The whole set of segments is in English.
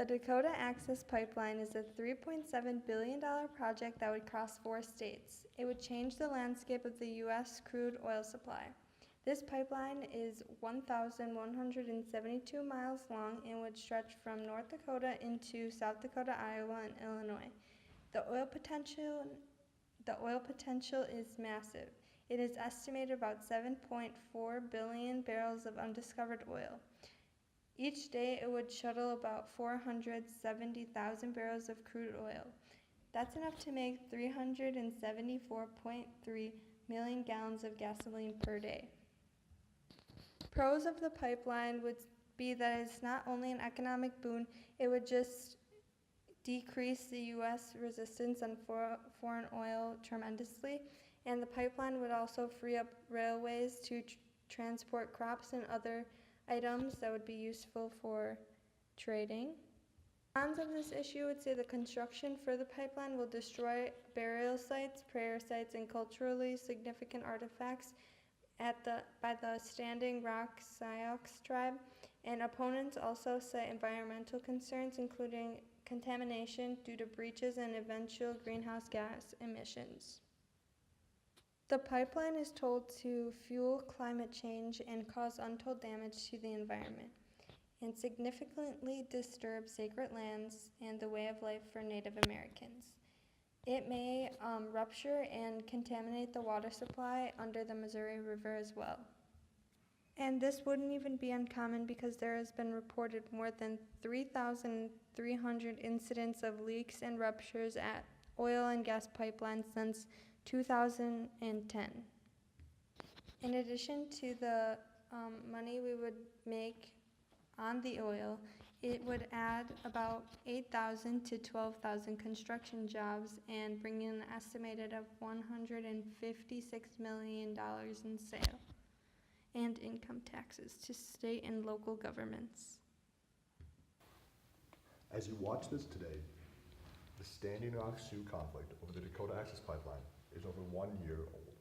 The Dakota Access Pipeline is a $3.7 billion project that would cross 4 states. It would change the landscape of the U.S. crude oil supply. This pipeline is 1,172 miles long and would stretch from North Dakota into South Dakota, Iowa, and Illinois. The oil potential is massive. It is estimated about 7.4 billion barrels of undiscovered oil. Each day, it would shuttle about 470,000 barrels of crude oil. That's enough to make 374.3 million gallons of gasoline per day. Pros of the pipeline would be that it's not only an economic boon, it would just decrease the U.S. resistance on foreign oil tremendously, and the pipeline would also free up railways to transport crops and other items that would be useful for trading. Cons of this issue would say the construction for the pipeline will destroy burial sites, prayer sites, and culturally significant artifacts by the Standing Rock Sioux tribe, and opponents also cite environmental concerns, including contamination due to breaches and eventual greenhouse gas emissions. The pipeline is told to fuel climate change and cause untold damage to the environment, and significantly disturb sacred lands and the way of life for Native Americans. It may rupture and contaminate the water supply under the Missouri River as well. And this wouldn't even be uncommon because there has been reported more than 3,300 incidents of leaks and ruptures at oil and gas pipelines since 2010. In addition to the money we would make on the oil, it would add about 8,000 to 12,000 construction jobs and bring in an estimated of $156 million in sales and income taxes to state and local governments. As you watch this today, the Standing Rock Sioux conflict over the Dakota Access Pipeline is over 1 year old.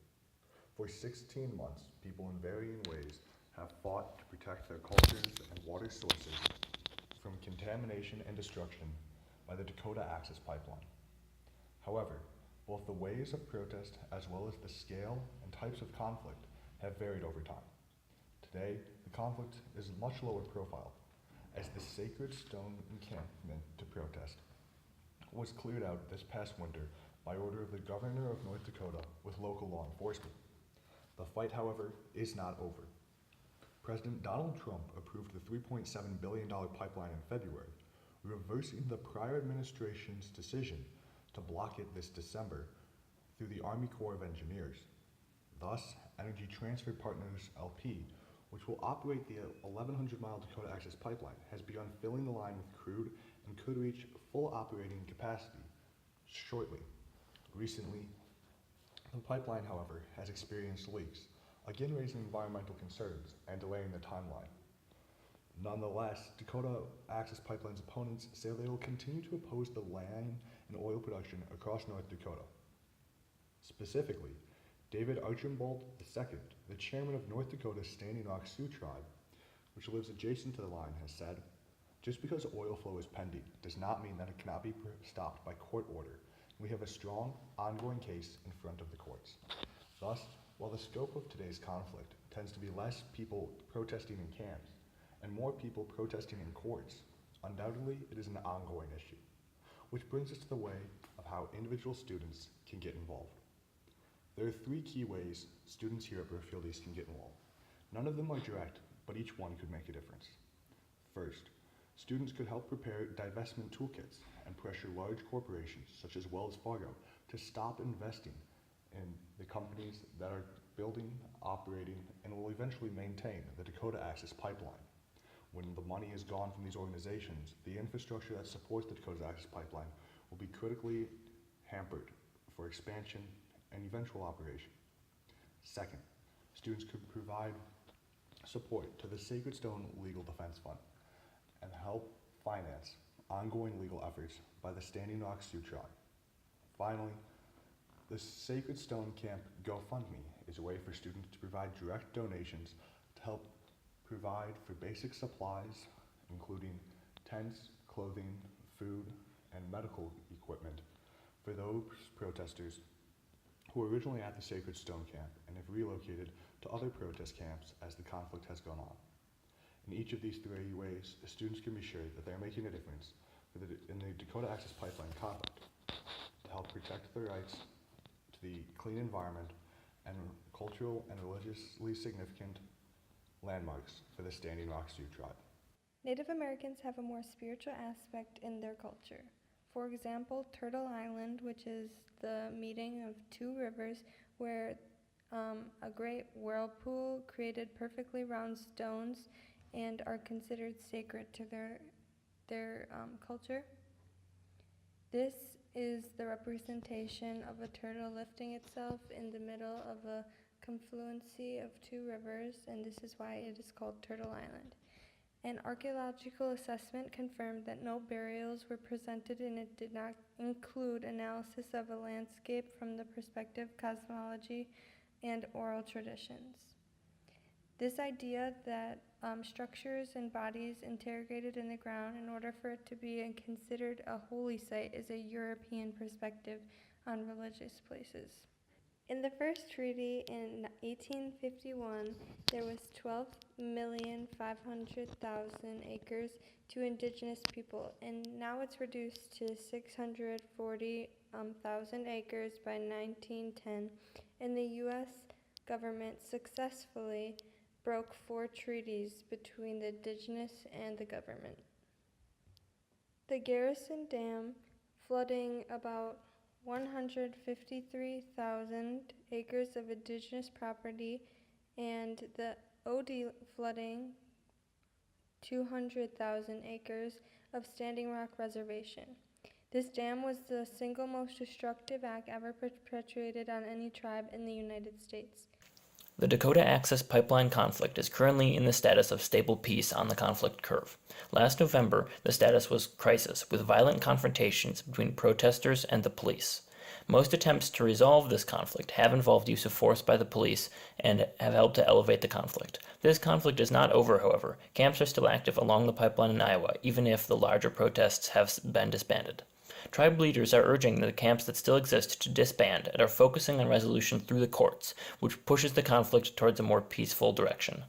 For 16 months, people in varying ways have fought to protect their cultures and water sources from contamination and destruction by the Dakota Access Pipeline. However, both the ways of protest as well as the scale and types of conflict have varied over time. Today, the conflict is much lower profile, as the Sacred Stone encampment to protest was cleared out this past winter by order of the Governor of North Dakota with local law enforcement. The fight, however, is not over. President Donald Trump approved the $3.7 billion pipeline in February, reversing the prior administration's decision to block it this December through the Army Corps of Engineers. Thus, Energy Transfer Partners, LP, which will operate the 1,100-mile Dakota Access Pipeline, has begun filling the line with crude and could reach full operating capacity shortly. Recently, the pipeline, however, has experienced leaks, again raising environmental concerns and delaying the timeline. Nonetheless, Dakota Access Pipeline's opponents say they will continue to oppose the land and oil production across North Dakota. Specifically, David Archambault II, the chairman of North Dakota's Standing Rock Sioux tribe, which lives adjacent to the line, has said, "Just because oil flow is pending does not mean that it cannot be stopped by court order. We have a strong, ongoing case in front of the courts." Thus, while the scope of today's conflict tends to be less people protesting in camps and more people protesting in courts, undoubtedly it is an ongoing issue. Which brings us to the way of how individual students can get involved. There are 3 key ways students here at Brookfield East can get involved. None of them are direct, but each one could make a difference. First, students could help prepare divestment toolkits and pressure large corporations such as Wells Fargo to stop investing in the companies that are building, operating, and will eventually maintain the Dakota Access Pipeline. When the money is gone from these organizations, the infrastructure that supports the Dakota Access Pipeline will be critically hampered for expansion and eventual operation. Second, students could provide support to the Sacred Stone Legal Defense Fund and help finance ongoing legal efforts by the Standing Rock Sioux tribe. Finally, the Sacred Stone Camp GoFundMe is a way for students to provide direct donations to help provide for basic supplies, including tents, clothing, food, and medical equipment for those protesters who were originally at the Sacred Stone Camp and have relocated to other protest camps as the conflict has gone on. In each of these three ways, students can be sure that they are making a difference in the Dakota Access Pipeline conflict to help protect their rights to the clean environment and cultural and religiously significant landmarks for the Standing Rock Sioux tribe. Native Americans have a more spiritual aspect in their culture. For example, Turtle Island, which is the meeting of two rivers where a great whirlpool created perfectly round stones and are considered sacred to their culture. This is the representation of a turtle lifting itself in the middle of a confluency of two rivers, and this is why it is called Turtle Island. An archaeological assessment confirmed that no burials were presented, and it did not include analysis of a landscape from the perspective, cosmology, and oral traditions. This idea that structures and bodies interrogated in the ground in order for it to be considered a holy site is a European perspective on religious places. In the first treaty in 1851, there was 12,500,000 acres to indigenous people, and now it's reduced to 640,000 acres by 1910, and the U.S. government successfully broke 4 treaties between the indigenous and the government. The Garrison Dam, flooding about 153,000 acres of indigenous property, and the Odie flooding 200,000 acres of Standing Rock Reservation. This dam was the single most destructive act ever perpetrated on any tribe in the United States. The Dakota Access Pipeline conflict is currently in the status of stable peace on the conflict curve. Last November, the status was crisis, with violent confrontations between protesters and the police. Most attempts to resolve this conflict have involved use of force by the police and have helped to elevate the conflict. This conflict is not over, however. Camps are still active along the pipeline in Iowa, even if the larger protests have been disbanded. Tribe leaders are urging the camps that still exist to disband and are focusing on resolution through the courts, which pushes the conflict towards a more peaceful direction.